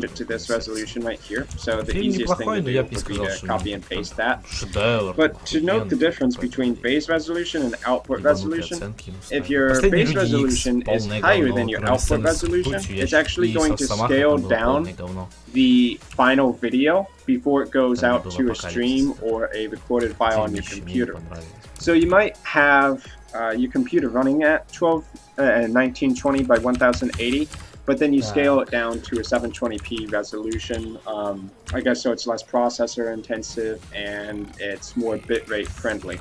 it to this resolution right here. So the easiest thing to do would be to copy and paste that. But to note the difference between base resolution and output resolution, if your base resolution is higher than your output resolution, it's actually going to scale down the final video before it goes out to a stream or a recorded file on your computer. So you might have your computer running at 1920 by 1080, but then you scale it down to a 720p resolution, I guess, so it's less processor intensive and it's more bitrate friendly.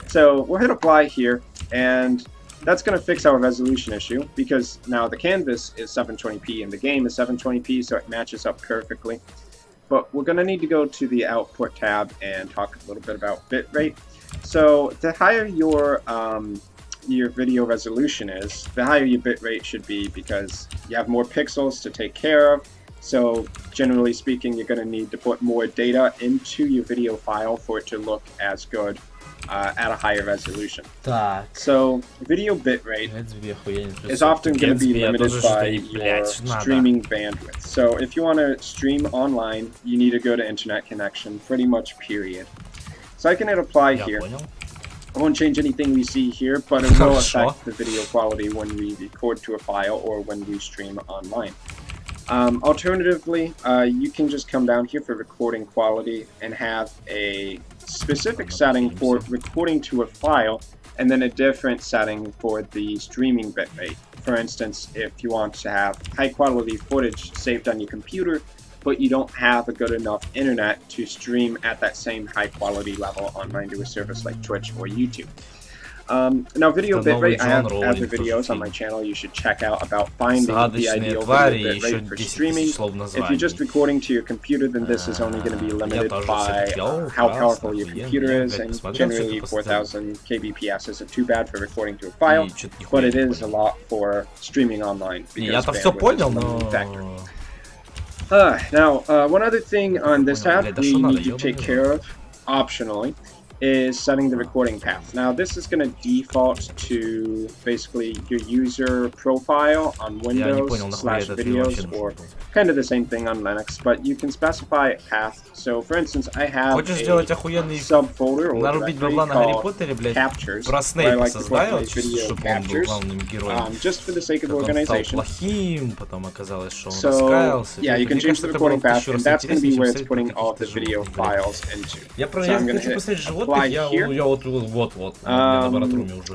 So we'll hit apply here, and that's going to fix our resolution issue because now the canvas is 720p and the game is 720p, so it matches up perfectly. But we're going to need to go to the output tab and talk a little bit about bitrate. So the higher your video resolution is, the higher your bitrate should be because you have more pixels to take care of. So generally speaking, you're going to need to put more data into your video file for it to look as good at a higher resolution. So video bitrate is often going to be limited by your streaming bandwidth. So if you want to stream online, you need to go to internet connection, pretty much period. So I can hit apply here. I won't change anything we see here, but it will affect the video quality when we record to a file or when we stream online. Alternatively, you can just come down here for recording quality and have a specific setting for recording to a file and then a different setting for the streaming bitrate. For instance, if you want to have high quality footage saved on your computer, but you don't have a good enough internet to stream at that same high quality level online to a service like Twitch or YouTube. Now video bitrate, I have other videos on my channel you should check out about finding the ideal video bitrate for streaming. If you're just recording to your computer, then this is only going to be limited by how powerful your computer is, and generally 4000 kbps isn't too bad for recording to a file, but it is a lot for streaming online because bandwidth is a limiting factor. Now, one other thing on this tab we need to take care of, optionally, is setting the recording path. Now, this is going to default to basically your user profile on Windows / videos, or kind of the same thing on Linux, but you can specify a path. So, for instance, I have a subfolder or directory called captures, where I like to put my video captures, just for the sake of organization. So, yeah, you can change the recording path, and that's going to be where it's putting all of the video files into. So I'm going to hit here.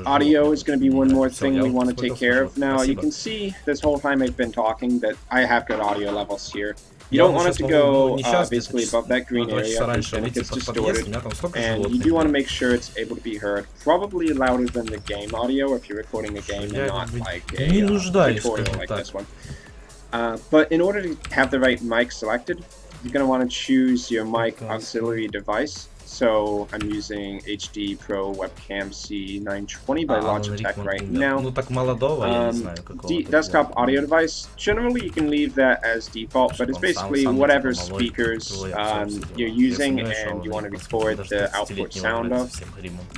Audio is going to be one more thing we want to take care of. Now, you can see this whole time I've been talking that I have good audio levels here. You don't want it to go basically above that green area because then it gets distorted, and you do want to make sure it's able to be heard probably louder than the game audio if you're recording a game and not like a tutorial like this one. But in order to have the right mic selected, you're going to want to choose your mic auxiliary device. So I'm using HD Pro Webcam C920 by Logitech right now. Desktop audio device, generally you can leave that as default, but it's basically whatever speakers you're using and you want to record the output sound of,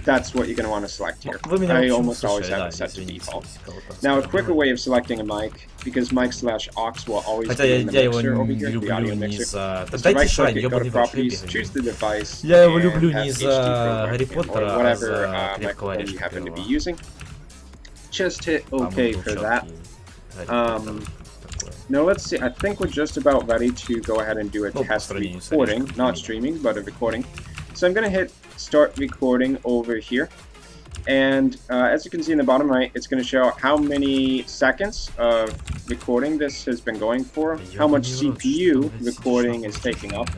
that's what you're going to want to select here. I almost always have it set to default. Now, a quicker way of selecting a mic, because mic/aux will always be in the mixer over here, the audio mixer, is to right click it, go to properties, choose the device, люблю не из-за Гарри Поттера, а за микрофон you happen to be using. Just hit OK for that. Now let's see, I think we're just about ready to go ahead and do a test recording, not streaming, but a recording. So I'm going to hit start recording over here. And as you can see in the bottom right, it's going to show how many seconds of recording this has been going for, how much CPU recording is taking up.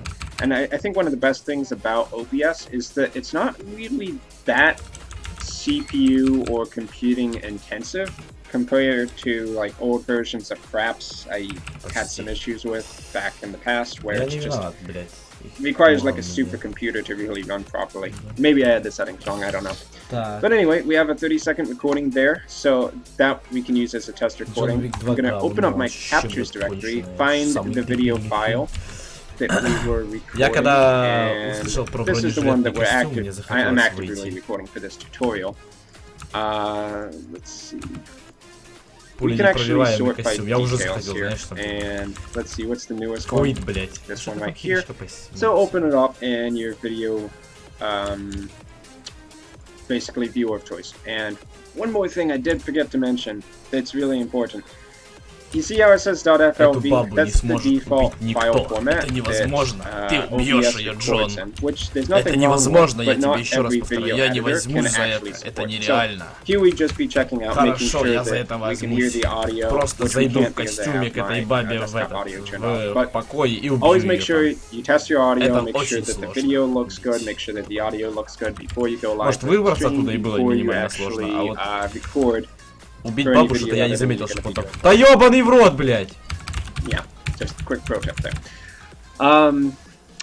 And I think one of the best things about OBS is that it's not really that CPU or computing intensive compared to like old versions of Fraps I had some issues with back in the past, where it's just requires like a supercomputer to really run properly. Maybe I had the settings wrong, I don't know. But anyway, we have a 30-second recording there, so that we can use as a test recording. I'm going to open up my captures directory, find the video file that we were recording, and this is the one that I'm actively recording for this tutorial. Let's see. we can actually sort by details here. And let's see, what's the newest one? This one right here. So open it up and your video, basically viewer of choice. And one more thing I did forget to mention that's really important. You see how it says .flv? That's the default file format that OBS records in, which there's nothing wrong with, but not every video editor can actually support. So here we just be checking out, making sure that we can hear the audio, which we can't because I have my desktop audio turned off. But always make sure you test your audio, make sure that the video looks good, make sure that the audio looks good before you go live to the stream, before you actually record. Убить бабушек я не заметил, что потом. Да ёбаный в рот, блядь! Yeah, just a quick pro tip there.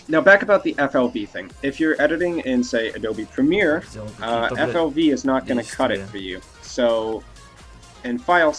Now back about the FLV thing. If you're editing in, say, Adobe Premiere, FLV is not going to cut it for you. So in File